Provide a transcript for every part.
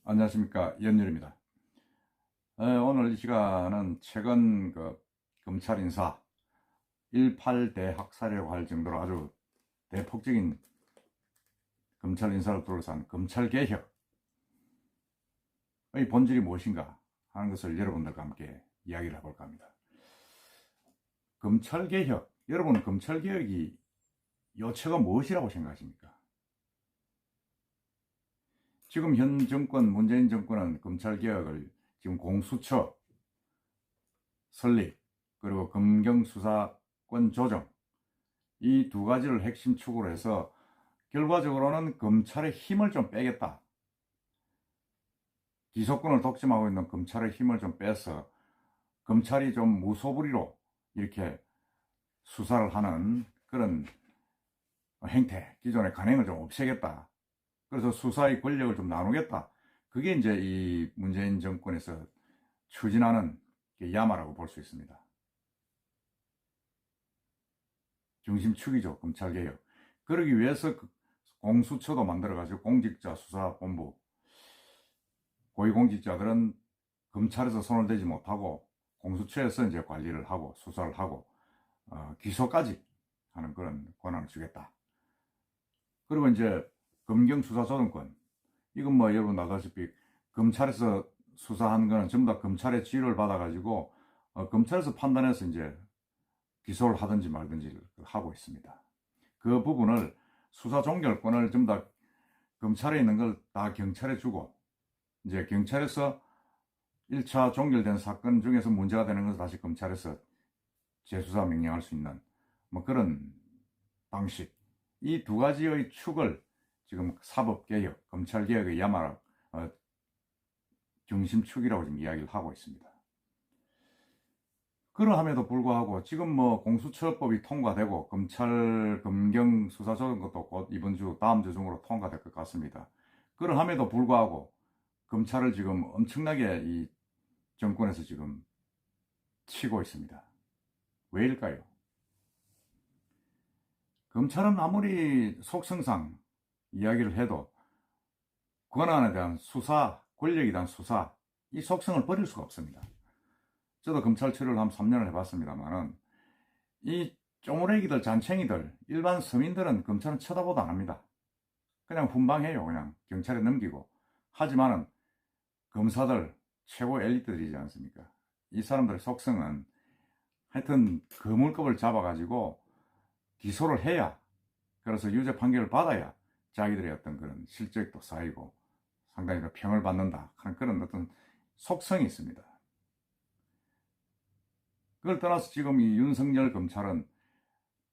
안녕하십니까, 연율입니다. 오늘 이 시간은 최근 검찰 인사 18대 학살이라고 할 정도로 아주 대폭적인 검찰 인사를 둘러싼 검찰개혁의 본질이 무엇인가 하는 것을 여러분들과 함께 이야기를 해볼까 합니다. 검찰개혁, 여러분은 검찰개혁이 요체가 무엇이라고 생각하십니까? 지금 현 정권, 문재인 정권은 검찰개혁을 지금 공수처 설립, 그리고 검경수사권 조정, 이 두 가지를 핵심 축으로 해서 결과적으로는 검찰의 힘을 좀 빼겠다. 기소권을 독점하고 있는 검찰의 힘을 좀 빼서 검찰이 좀 무소불위로 이렇게 수사를 하는 그런 행태, 기존의 관행을 좀 없애겠다. 그래서 수사의 권력을 좀 나누겠다. 그게 이제 이 문재인 정권에서 추진하는 야마라고 볼 수 있습니다. 중심축이죠, 검찰개혁. 그러기 위해서 공수처도 만들어가지고 공직자수사본부, 고위공직자들은 검찰에서 손을 대지 못하고 공수처에서 이제 관리를 하고 수사를 하고 기소까지 하는 그런 권한을 주겠다. 그리고 이제 검경수사조정권, 이건 뭐 여러분 아다시피 검찰에서 수사한 거는 전부 다 검찰의 지휘를 받아가지고 검찰에서 판단해서 이제 기소를 하든지 말든지 하고 있습니다. 그 부분을 수사 종결권을 전부 다 검찰에 있는 걸 다 경찰에 주고, 이제 경찰에서 1차 종결된 사건 중에서 문제가 되는 것을 다시 검찰에서 재수사 명령할 수 있는 뭐 그런 방식, 이 두 가지의 축을 지금 사법개혁, 검찰개혁의 야마 중심축이라고 지금 이야기를 하고 있습니다. 그러함에도 불구하고 지금 뭐 공수처법이 통과되고 검찰 검경 수사 조정 것도 곧 이번 주 다음 주 중으로 통과될 것 같습니다. 그러함에도 불구하고 검찰을 지금 엄청나게 이 정권에서 지금 치고 있습니다. 왜일까요? 검찰은 아무리 속성상 이야기를 해도 권한에 대한 수사, 권력에 대한 수사, 이 속성을 버릴 수가 없습니다. 저도 검찰 처리를 한 3년을 해봤습니다만은 이 쪼무레기들, 잔챙이들, 일반 서민들은 검찰은 쳐다보도 안 합니다. 그냥 훈방해요. 그냥 경찰에 넘기고. 하지만은 검사들, 최고 엘리트들이지 않습니까? 이 사람들의 속성은 하여튼 거물급을 잡아가지고 기소를 해야, 그래서 유죄 판결을 받아야 자기들의 어떤 그런 실적도 쌓이고 상당히 평을 받는다 하는 그런 어떤 속성이 있습니다. 그걸 떠나서 지금 이 윤석열 검찰은,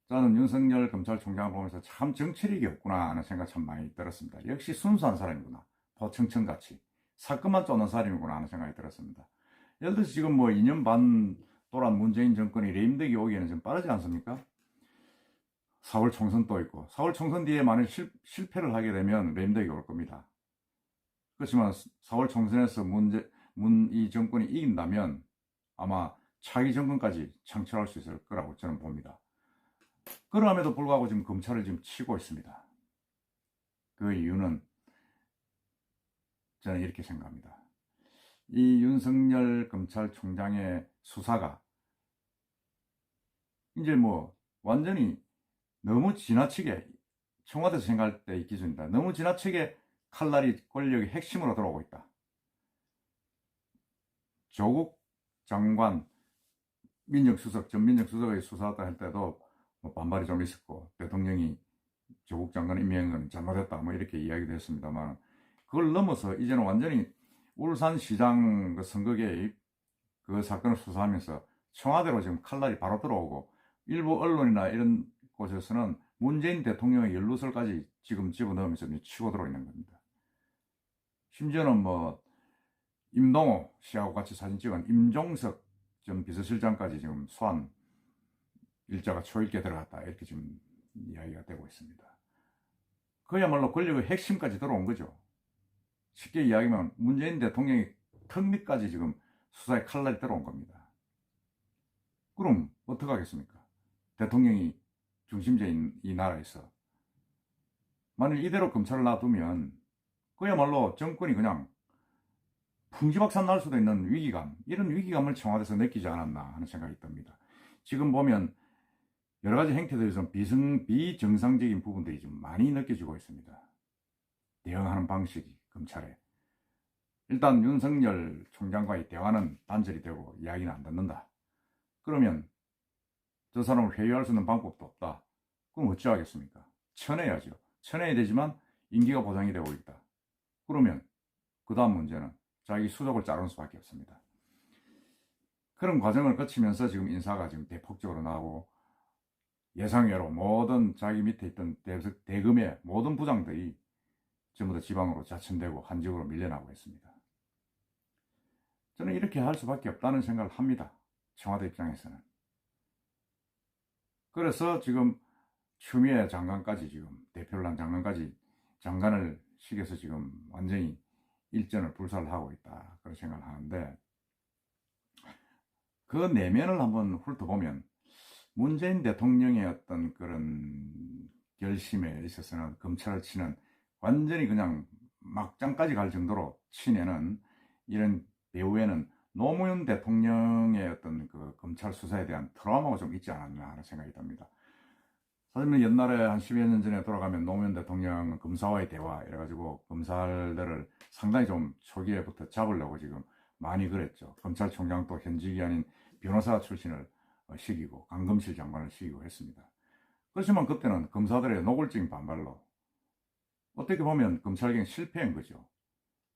저는 윤석열 검찰총장을 보면서 참 정치력이 없구나 하는 생각 참 많이 들었습니다. 역시 순수한 사람이구나. 포청천같이 사건만 쫓는 사람이구나 하는 생각이 들었습니다. 예를 들어서 지금 뭐 2년 반 동안 문재인 정권이 레임덕이 오기에는 좀 빠르지 않습니까? 4월 총선 또 있고, 4월 총선 뒤에 만약 실패를 하게 되면 레임덕이 올 겁니다. 그렇지만 4월 총선에서 이 정권이 이긴다면 아마 차기 정권까지 창출할 수 있을 거라고 저는 봅니다. 그럼에도 불구하고 지금 검찰을 지금 치고 있습니다. 그 이유는 저는 이렇게 생각합니다. 이 윤석열 검찰총장의 수사가 이제 뭐 완전히 너무 지나치게, 청와대에서 생각할 때의 기준이다. 너무 지나치게 칼날이 권력의 핵심으로 들어오고 있다. 조국 장관, 민정수석, 전 민정수석의 수사했다 할 때도 뭐 반발이 좀 있었고, 대통령이 조국 장관 임명한 건 잘못했다 뭐 이렇게 이야기도 했습니다만, 그걸 넘어서 이제는 완전히 울산시장 선거 개입 그 사건을 수사하면서 청와대로 지금 칼날이 바로 들어오고, 일부 언론이나 이런 곳에서는 문재인 대통령의 연루설까지 지금 집어넣으면서 치고 들어있는 겁니다. 심지어는 뭐 임동호 씨하고 같이 사진 찍은 임종석 전 비서실장까지 지금 소환 일자가 초일기에 들어갔다, 이렇게 지금 이야기가 되고 있습니다. 그야말로 권력의 핵심까지 들어온 거죠. 쉽게 이야기하면 문재인 대통령이 턱 밑까지 지금 수사의 칼날이 들어온 겁니다. 그럼 어떻게 하겠습니까? 대통령이 중심제인 이 나라에서 만일 이대로 검찰을 놔두면 그야말로 정권이 그냥 풍지박산 날 수도 있는 위기감, 이런 위기감을 청와대에서 느끼지 않았나 하는 생각이 듭니다. 지금 보면 여러 가지 행태들이 좀 비정상적인 부분들이 좀 많이 느껴지고 있습니다. 대응하는 방식이 검찰에. 일단 윤석열 총장과의 대화는 단절이 되고 이야기는 안 듣는다. 그러면 저 사람을 회유할 수 있는 방법도 없다. 그럼 어찌 하겠습니까? 쳐내야죠. 쳐내야 되지만 임기가 보장이 되고 있다. 그러면 그 다음 문제는 자기 수족을 자르는 수밖에 없습니다. 그런 과정을 거치면서 지금 인사가 지금 대폭적으로 나오고 예상외로 모든 자기 밑에 있던 대금의 모든 부장들이 전부 다 지방으로 자천되고 한직으로 밀려나고 있습니다. 저는 이렇게 할 수밖에 없다는 생각을 합니다. 청와대 입장에서는. 그래서 지금 추미애 장관까지 지금 대표를 한 장관까지 장관을 시켜서 지금 완전히 일전을 불살을 하고 있다. 그런 생각을 하는데 그 내면을 한번 훑어보면 문재인 대통령의 어떤 그런 결심에 있어서는 검찰을 치는 완전히 그냥 막장까지 갈 정도로 치내는 이런 배후에는 노무현 대통령의 어떤 그 검찰 수사에 대한 트라우마가 좀 있지 않았나 하는 생각이 듭니다. 사실은 옛날에 한 10여 년 전에 돌아가면 노무현 대통령은 검사와의 대화 이래가지고 검사들을 상당히 좀 초기에부터 잡으려고 지금 많이 그랬죠. 검찰총장도 현직이 아닌 변호사 출신을 시키고 강검실 장관을 시키고 했습니다. 그렇지만 그때는 검사들의 노골적인 반발로 어떻게 보면 검찰개혁 실패한 거죠.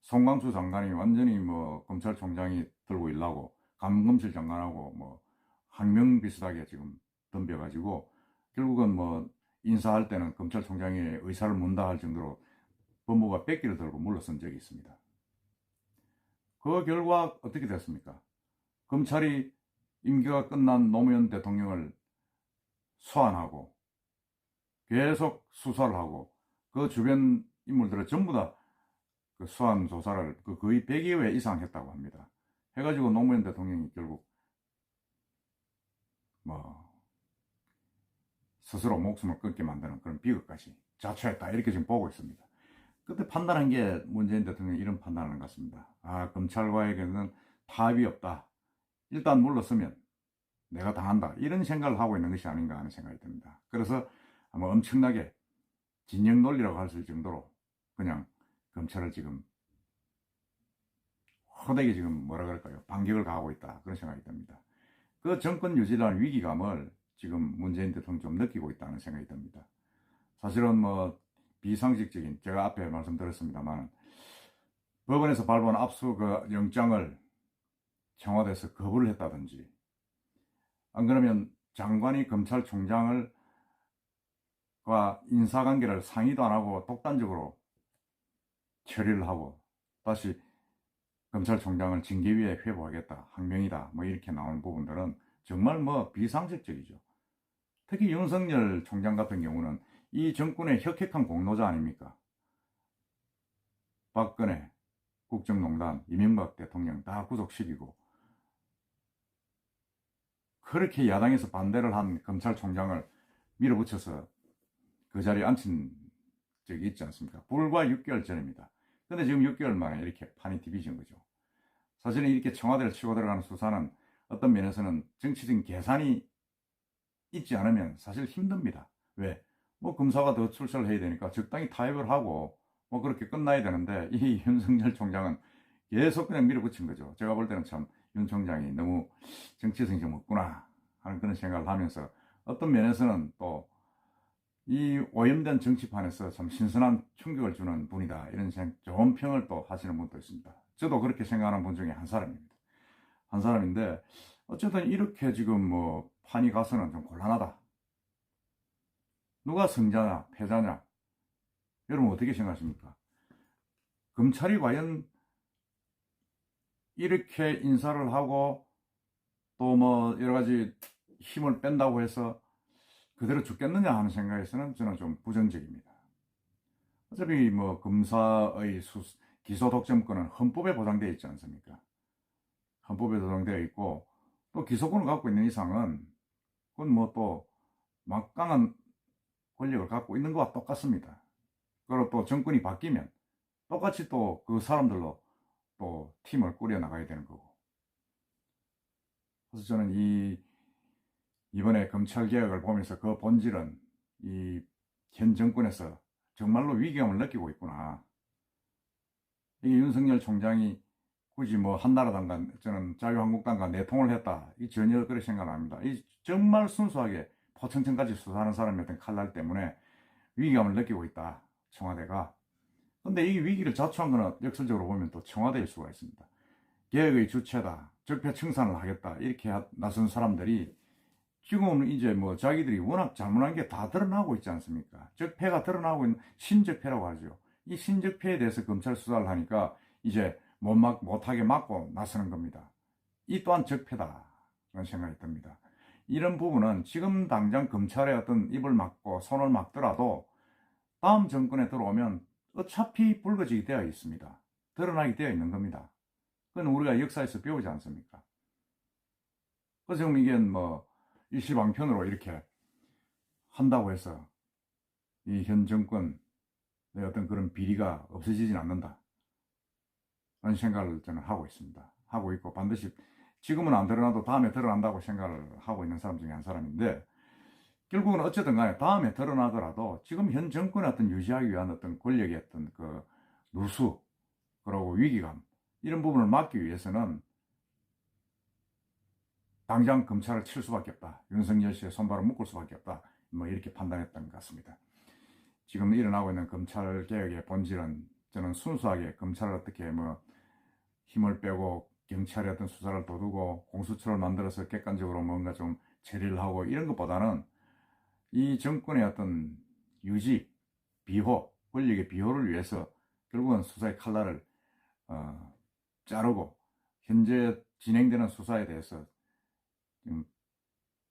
송광수 장관이 완전히 뭐 검찰총장이 들고 일라고 감검실 장관하고 뭐 항명 비슷하게 지금 덤벼가지고 결국은 뭐 인사할 때는 검찰총장이 의사를 문다 할 정도로 법무부가 뺏기를 들고 물러선 적이 있습니다. 그 결과 어떻게 됐습니까? 검찰이 임기가 끝난 노무현 대통령을 소환하고 계속 수사를 하고 그 주변 인물들을 전부 다 그 수환 조사를 거의 100여 회 이상 했다고 합니다. 해가지고 노무현 대통령이 결국 뭐 스스로 목숨을 끊게 만드는 그런 비극까지 자초했다 이렇게 지금 보고 있습니다. 그때 판단한 게 문재인 대통령이 이런 판단을 것 같습니다. 아, 검찰과에게는 타협이 없다. 일단 물러서면 내가 당한다. 이런 생각을 하고 있는 것이 아닌가 하는 생각이 듭니다. 그래서 아마 엄청나게 진영 논리라고 할 수 있을 정도로 그냥 검찰을 지금 호되게 지금 뭐라 그럴까요? 반격을 가하고 있다. 그런 생각이 듭니다. 그 정권 유지라는 위기감을 지금 문재인 대통령이 좀 느끼고 있다는 생각이 듭니다. 사실은 뭐 비상식적인 제가 앞에 말씀드렸습니다만 법원에서 발부한 압수 그 영장을 청와대에서 거부를 했다든지 안 그러면 장관이 검찰총장을 과 인사관계를 상의도 안 하고 독단적으로 처리를 하고 다시 검찰총장을 징계위에 회부하겠다, 항명이다, 뭐 이렇게 나오는 부분들은 정말 뭐 비상식적이죠. 특히 윤석열 총장 같은 경우는 이 정권의 혁혁한 공로자 아닙니까? 박근혜, 국정농단, 이명박 대통령 다 구속시키고 그렇게 야당에서 반대를 한 검찰총장을 밀어붙여서 그 자리에 앉힌 적이 있지 않습니까? 불과 6개월 전입니다. 근데 지금 6개월 만에 이렇게 판이 뒤비진 거죠. 사실은 이렇게 청와대를 치고 들어가는 수사는 어떤 면에서는 정치적인 계산이 있지 않으면 사실 힘듭니다. 왜? 뭐 검사가 더 출세를 해야 되니까 적당히 타협을 하고 뭐 그렇게 끝나야 되는데 이 윤석열 총장은 계속 그냥 밀어붙인 거죠. 제가 볼 때는 참 윤 총장이 너무 정치성이 좀 없구나 하는 그런 생각을 하면서 어떤 면에서는 또 이 오염된 정치판에서 참 신선한 충격을 주는 분이다 이런 좋은 평을 또 하시는 분도 있습니다. 저도 그렇게 생각하는 분 중에 한 사람입니다. 한 사람인데 어쨌든 이렇게 지금 뭐 판이 가서는 좀 곤란하다. 누가 승자냐 패자냐 여러분 어떻게 생각하십니까? 검찰이 과연 이렇게 인사를 하고 또 뭐 여러 가지 힘을 뺀다고 해서 그대로 죽겠느냐 하는 생각에서는 저는 좀 부정적입니다. 어차피 뭐 검사의 기소 독점권은 헌법에 보장되어 있지 않습니까? 헌법에 보장되어 있고 또 기소권을 갖고 있는 이상은 그건 뭐 또 막강한 권력을 갖고 있는 것과 똑같습니다. 그리고 또 정권이 바뀌면 똑같이 또 그 사람들로 또 팀을 꾸려 나가야 되는 거고. 그래서 저는 이번에 검찰 개혁을 보면서 그 본질은 이 현 정권에서 정말로 위기감을 느끼고 있구나. 이게 윤석열 총장이 굳이 뭐 한나라당과 저는 자유한국당과 내통을 했다. 이 전혀 그렇게 생각 안 합니다. 이 정말 순수하게 포청천까지 수사하는 사람의 어떤 칼날 때문에 위기감을 느끼고 있다. 청와대가. 근데 이 위기를 자초한 거는 역설적으로 보면 또 청와대일 수가 있습니다. 개혁의 주체다. 적폐 청산을 하겠다. 이렇게 나선 사람들이 지금은 이제 뭐 자기들이 워낙 잘못한 게 다 드러나고 있지 않습니까? 적폐가 드러나고 있는 신적폐라고 하죠. 이 신적폐에 대해서 검찰 수사를 하니까 이제 못하게 막고 나서는 겁니다. 이 또한 적폐다. 그런 생각이 듭니다. 이런 부분은 지금 당장 검찰의 어떤 입을 막고 손을 막더라도 다음 정권에 들어오면 어차피 불거지게 되어 있습니다. 드러나게 되어 있는 겁니다. 그건 우리가 역사에서 배우지 않습니까? 그래서 지금 이게 뭐 일시방편으로 이렇게 한다고 해서 이 현 정권의 어떤 그런 비리가 없어지진 않는다. 라는 생각을 저는 하고 있습니다. 하고 있고 반드시 지금은 안 드러나도 다음에 드러난다고 생각을 하고 있는 사람 중에 한 사람인데, 결국은 어쨌든 간에 다음에 드러나더라도 지금 현 정권의 어떤 유지하기 위한 어떤 권력의 어떤 그 누수, 그리고 위기감, 이런 부분을 막기 위해서는 당장 검찰을 칠 수밖에 없다. 윤석열 씨의 손발을 묶을 수밖에 없다. 뭐 이렇게 판단했던 것 같습니다. 지금 일어나고 있는 검찰 개혁의 본질은 저는 순수하게 검찰을 어떻게 뭐 힘을 빼고 경찰의 어떤 수사를 도두고 공수처를 만들어서 객관적으로 뭔가 좀 처리를 하고 이런 것보다는 이 정권의 어떤 유지, 비호, 권력의 비호를 위해서 결국은 수사의 칼날을 자르고 현재 진행되는 수사에 대해서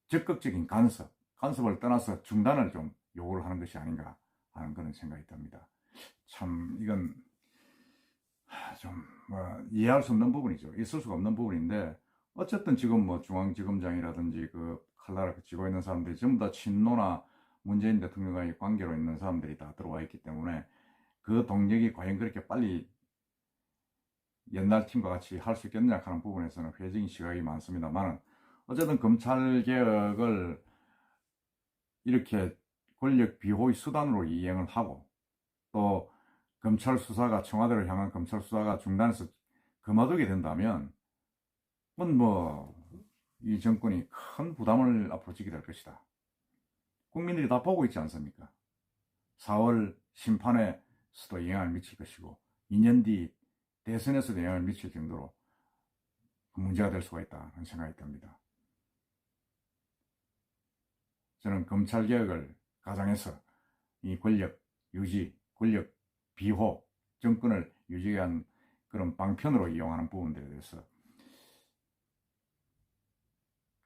적극적인 간섭을 떠나서 중단을 좀 요구를 하는 것이 아닌가 하는 그런 생각이 듭니다. 참 이건 좀 이해할 수 없는 부분이죠. 있을 수가 없는 부분인데, 어쨌든 지금 뭐 중앙지검장이라든지 그 칼날을 쥐고 있는 사람들이 전부 다 친노나 문재인 대통령과의 관계로 있는 사람들이 다 들어와 있기 때문에 그 동력이 과연 그렇게 빨리 옛날 팀과 같이 할 수 있겠느냐 하는 부분에서는 회의적인 시각이 많습니다만, 어쨌든 검찰 개혁을 이렇게 권력 비호의 수단으로 이행을 하고, 또 검찰 수사가, 청와대를 향한 검찰 수사가 중단해서 그만두게 된다면 그건 뭐 이 정권이 큰 부담을 앞으로 지게 될 것이다. 국민들이 다 보고 있지 않습니까? 4월 심판에서도 영향을 미칠 것이고 2년 뒤 대선에서도 영향을 미칠 정도로 문제가 될 수가 있다는 생각이 듭니다. 저는 검찰개혁을 가장해서 이 권력 유지, 권력 비호, 정권을 유지한 그런 방편으로 이용하는 부분들에 대해서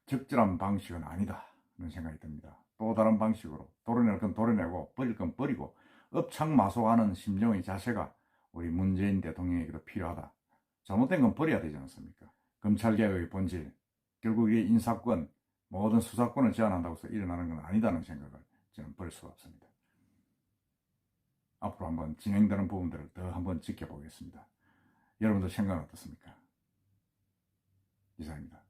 적절한 방식은 아니다 하는 생각이 듭니다. 또 다른 방식으로 도려낼 건 도려내고 버릴 건 버리고 업창마소하는 심정의 자세가 우리 문재인 대통령에게도 필요하다. 잘못된 건 버려야 되지 않습니까? 검찰개혁의 본질, 결국 이 인사권, 모든 수사권을 제한한다고 해서 일어나는 건 아니다는 생각을 저는 버릴 수가 없습니다. 앞으로 한번 진행되는 부분들을 더 한번 지켜보겠습니다. 여러분들 생각은 어떻습니까? 이상입니다.